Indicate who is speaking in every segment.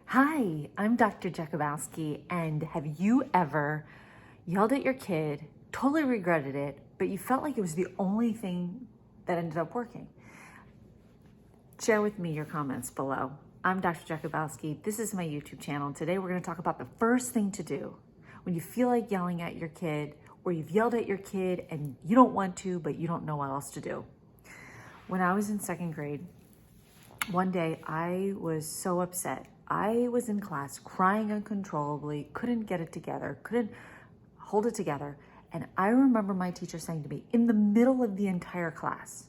Speaker 1: Hi, I'm Dr. Jakubowski, and have you ever yelled at your kid, totally regretted it, but you felt like it was the only thing that ended up working? Share with me your comments below. I'm Dr. Jakubowski. This is my YouTube channel, and today we're going to talk about the first thing to do when you feel like yelling at your kid, or you've yelled at your kid and you don't want to, but you don't know what else to do. When I was in second grade, one day I was so upset. I was in class crying uncontrollably, couldn't get it together, couldn't hold it together. And I remember my teacher saying to me in the middle of the entire class,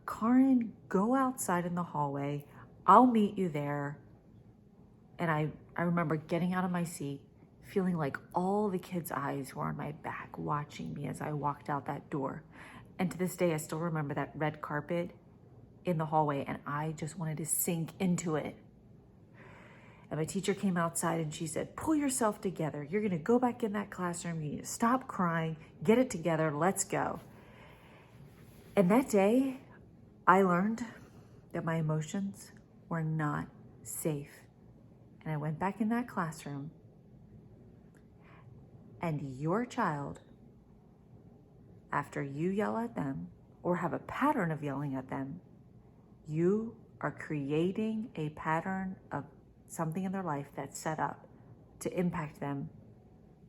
Speaker 1: "Karin, go outside in the hallway. I'll meet you there." And I remember getting out of my seat, feeling like all the kids' eyes were on my back, watching me as I walked out that door. And to this day, I still remember that red carpet in the hallway, and I just wanted to sink into it. And my teacher came outside and she said, "Pull yourself together. You're gonna go back in that classroom. You need to stop crying, get it together, let's go." And that day, I learned that my emotions were not safe. And I went back in that classroom, and your child, after you yell at them or have a pattern of yelling at them, you are creating a pattern of something in their life that's set up to impact them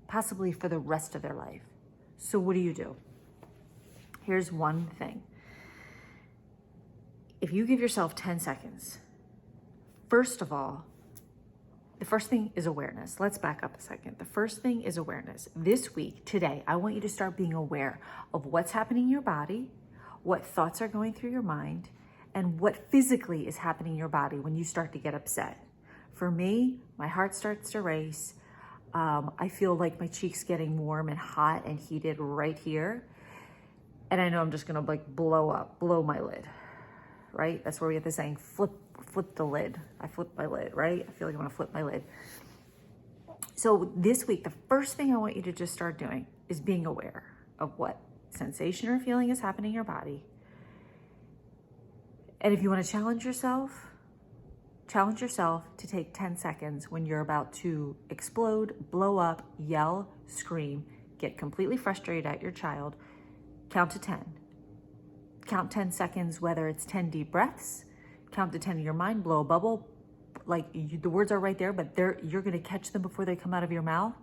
Speaker 1: possibly for the rest of their life. So what do? Here's one thing. If you give yourself 10 seconds, first of all, the first thing is awareness. Let's back up a second. The first thing is awareness. This week, today, I want you to start being aware of what's happening in your body, what thoughts are going through your mind, and what physically is happening in your body when you start to get upset. For me, my heart starts to race. I feel like my cheeks getting warm and hot and heated right here. And I know I'm just gonna blow my lid, right? That's where we have the saying, flip the lid. I flip my lid, right? I feel like I wanna flip my lid. So this week, the first thing I want you to just start doing is being aware of what sensation or feeling is happening in your body. And if you want to challenge yourself to take 10 seconds when you're about to explode, blow up, yell, scream, get completely frustrated at your child. Count to 10. Count 10 seconds, whether it's 10 deep breaths. Count to 10 in your mind, blow a bubble. The words are right there, but you're going to catch them before they come out of your mouth.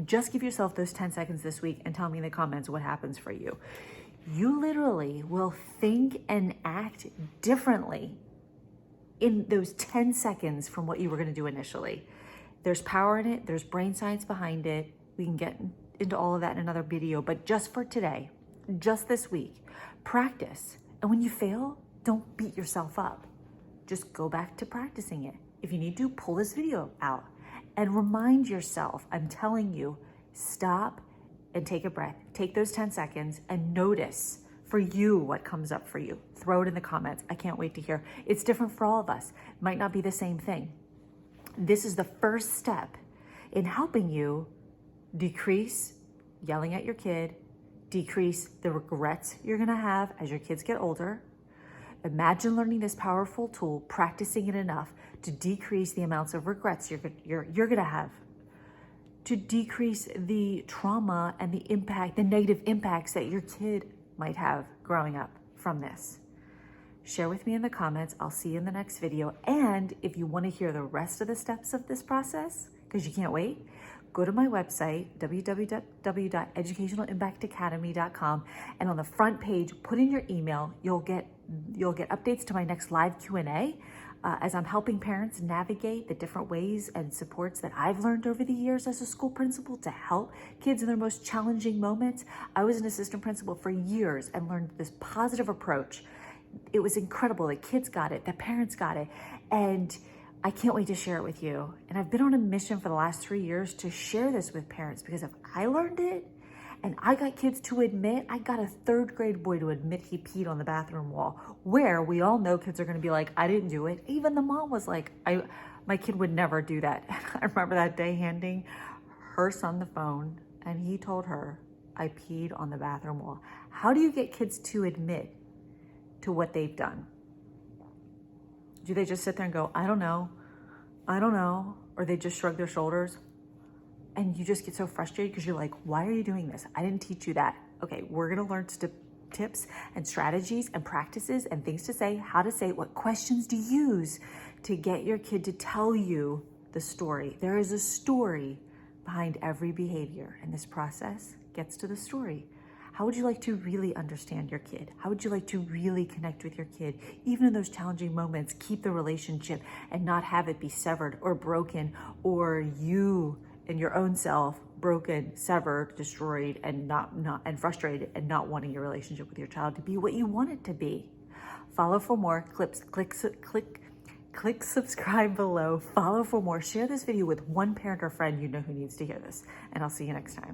Speaker 1: Just give yourself those 10 seconds this week and tell me in the comments what happens for you. You literally will think and act differently in those 10 seconds from what you were going to do initially. There's power in it. There's brain science behind it. We can get into all of that in another video, but just for today, just this week, practice. And when you fail, don't beat yourself up. Just go back to practicing it. If you need to, pull this video out and remind yourself, I'm telling you, stop and take a breath. Take those 10 seconds and notice for you what comes up for you. Throw it in the comments. I can't wait to hear. It's different for all of us. It might not be the same thing. This is the first step in helping you decrease yelling at your kid, decrease the regrets you're gonna have as your kids get older. Imagine learning this powerful tool, practicing it enough to decrease the amounts of regrets you're gonna have, to decrease the trauma and the negative impacts that your kid might have growing up from this. Share with me in the comments. I'll see you in the next video. And if you want to hear the rest of the steps of this process, because you can't wait, go to my website, www.educationalimpactacademy.com, and on the front page, put in your email. You'll get updates to my next live Q&A as I'm helping parents navigate the different ways and supports that I've learned over the years as a school principal to help kids in their most challenging moments. I was an assistant principal for years and learned this positive approach. It was incredible. The kids got it, the parents got it, and I can't wait to share it with you. And I've been on a mission for the last 3 years to share this with parents, because if I learned it and I got kids to admit, I got a 3rd grade boy to admit he peed on the bathroom wall, where we all know kids are gonna be like, I didn't do it. Even the mom was like, my kid would never do that. I remember that day handing her son the phone and he told her, I peed on the bathroom wall. How do you get kids to admit to what they've done? Do they just sit there and go, I don't know, I don't know, or they just shrug their shoulders, and you just get so frustrated because you're like, why are you doing this? I didn't teach you that. Okay, we're gonna learn tips and strategies and practices and things to say, how to say it, what questions to use to get your kid to tell you the story. There is a story behind every behavior, and this process gets to the story. How would you like to really understand your kid? How would you like to really connect with your kid? Even in those challenging moments, keep the relationship and not have it be severed or broken, or you and your own self broken, severed, destroyed, and and frustrated, and not wanting your relationship with your child to be what you want it to be. Follow for more clips. Click subscribe below. Follow for more. Share this video with one parent or friend you know who needs to hear this. And I'll see you next time.